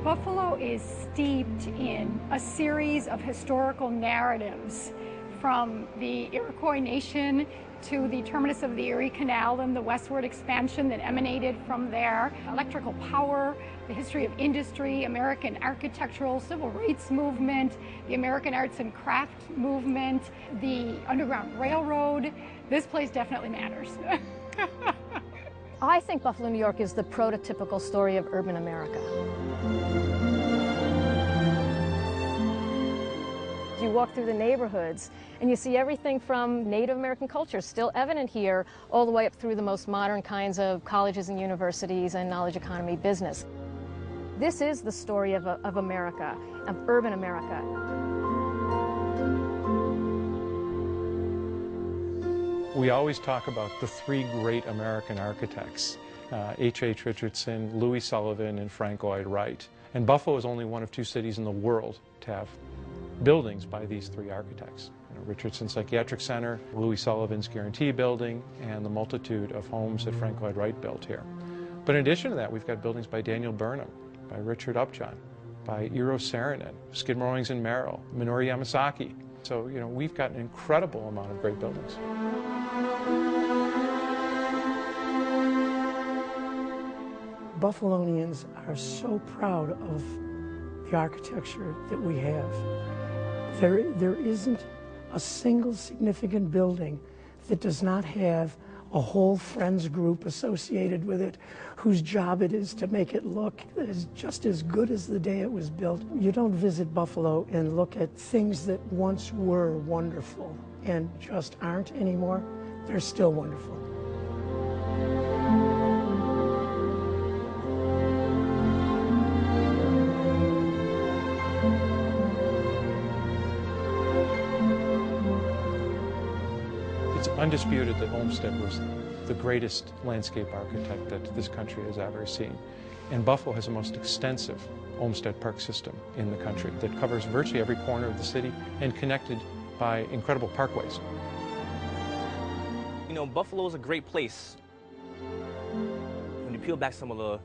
Buffalo is steeped in a series of historical narratives, from the Iroquois nation to the terminus of the Erie Canal and the westward expansion that emanated from there, electrical power, the history of industry, American architectural civil rights movement, the American arts and craft movement, the Underground Railroad. This place definitely matters. I think Buffalo, New York is the prototypical story of urban America. You walk through the neighborhoods and you see everything from Native American culture still evident here, all the way up through the most modern kinds of colleges and universities and knowledge economy business. This is the story of America, of urban America. We always talk about the three great American architects, H.H. Richardson, Louis Sullivan, and Frank Lloyd Wright. And Buffalo is only one of 2 cities in the world to have buildings by these 3 architects. Richardson Psychiatric Center, Louis Sullivan's Guarantee Building, and the multitude of homes that Frank Lloyd Wright built here. But in addition to that, we've got buildings by Daniel Burnham, by Richard Upjohn, by Eero Saarinen, Skidmore, Owings and Merrill, Minoru Yamasaki. So, we've got an incredible amount of great buildings. Buffalonians are so proud of the architecture that we have. There isn't a single significant building that does not have a whole friends group associated with it, whose job it is to make it look just as good as the day it was built. You don't visit Buffalo and look at things that once were wonderful and just aren't anymore. They're still wonderful. It's undisputed that Olmsted was the greatest landscape architect that this country has ever seen. And Buffalo has the most extensive Olmsted Park system in the country that covers virtually every corner of the city and connected by incredible parkways. Buffalo is a great place. When you peel back some of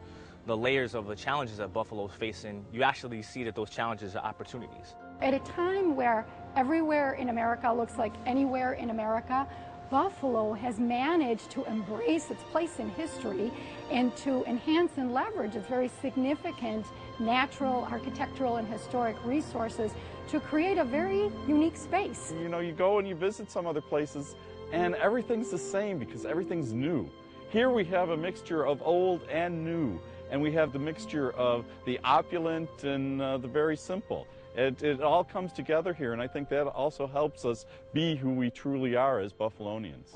the layers of the challenges that Buffalo is facing, you actually see that those challenges are opportunities. At a time where everywhere in America looks like anywhere in America, Buffalo has managed to embrace its place in history and to enhance and leverage its very significant natural, architectural, and historic resources to create a very unique space. You go and you visit some other places and everything's the same because everything's new. Here we have a mixture of old and new, and we have the mixture of the opulent and the very simple. It all comes together here, and I think that also helps us be who we truly are as Buffalonians.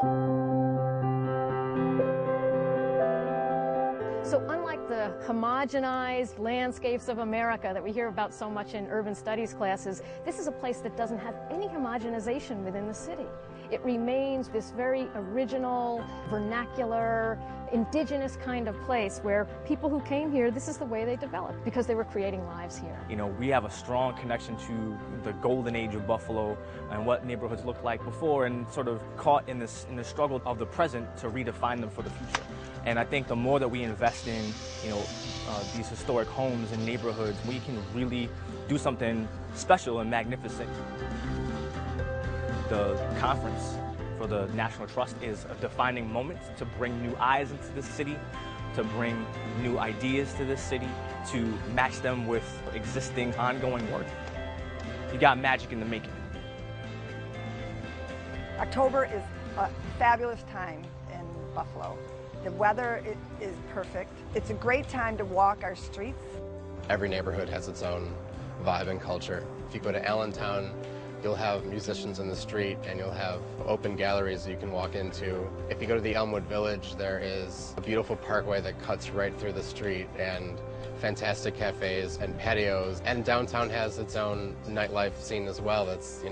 So unlike the homogenized landscapes of America that we hear about so much in urban studies classes, this is a place that doesn't have any homogenization within the city. It remains this very original, vernacular, indigenous kind of place where people who came here, this is the way they developed because they were creating lives here. We have a strong connection to the golden age of Buffalo and what neighborhoods looked like before, and sort of caught in the struggle of the present to redefine them for the future. And I think the more that we invest in, these historic homes and neighborhoods, we can really do something special and magnificent. The conference for the National Trust is a defining moment to bring new eyes into this city, to bring new ideas to this city, to match them with existing ongoing work. You got magic in the making. October is a fabulous time in Buffalo. The weather is perfect. It's a great time to walk our streets. Every neighborhood has its own vibe and culture. If you go to Allentown, you'll have musicians in the street and you'll have open galleries you can walk into. If you go to the Elmwood Village, there is a beautiful parkway that cuts right through the street and fantastic cafes and patios. And downtown has its own nightlife scene as well that's,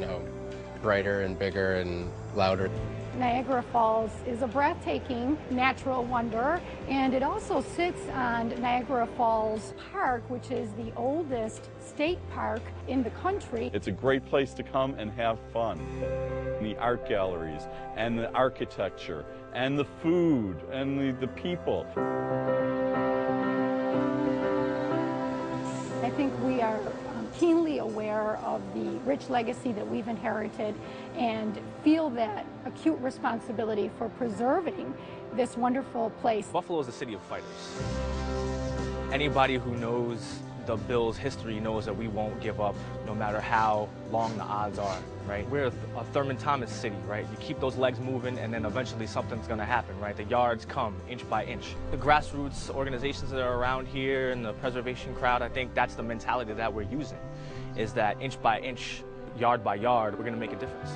brighter and bigger and louder. Niagara Falls is a breathtaking natural wonder, and it also sits on Niagara Falls Park, which is the oldest state park in the country. It's a great place to come and have fun. The art galleries and the architecture and the food and the people. I think we are keenly aware of the rich legacy that we've inherited and feel that acute responsibility for preserving this wonderful place. Buffalo is a city of fighters. Anybody who knows the Bills' history knows that we won't give up no matter how long the odds are, right? We're a Thurman Thomas city, right? You keep those legs moving and then eventually something's gonna happen, right? The yards come inch by inch. The grassroots organizations that are around here and the preservation crowd, I think that's the mentality that we're using, is that inch by inch, yard by yard, we're gonna make a difference.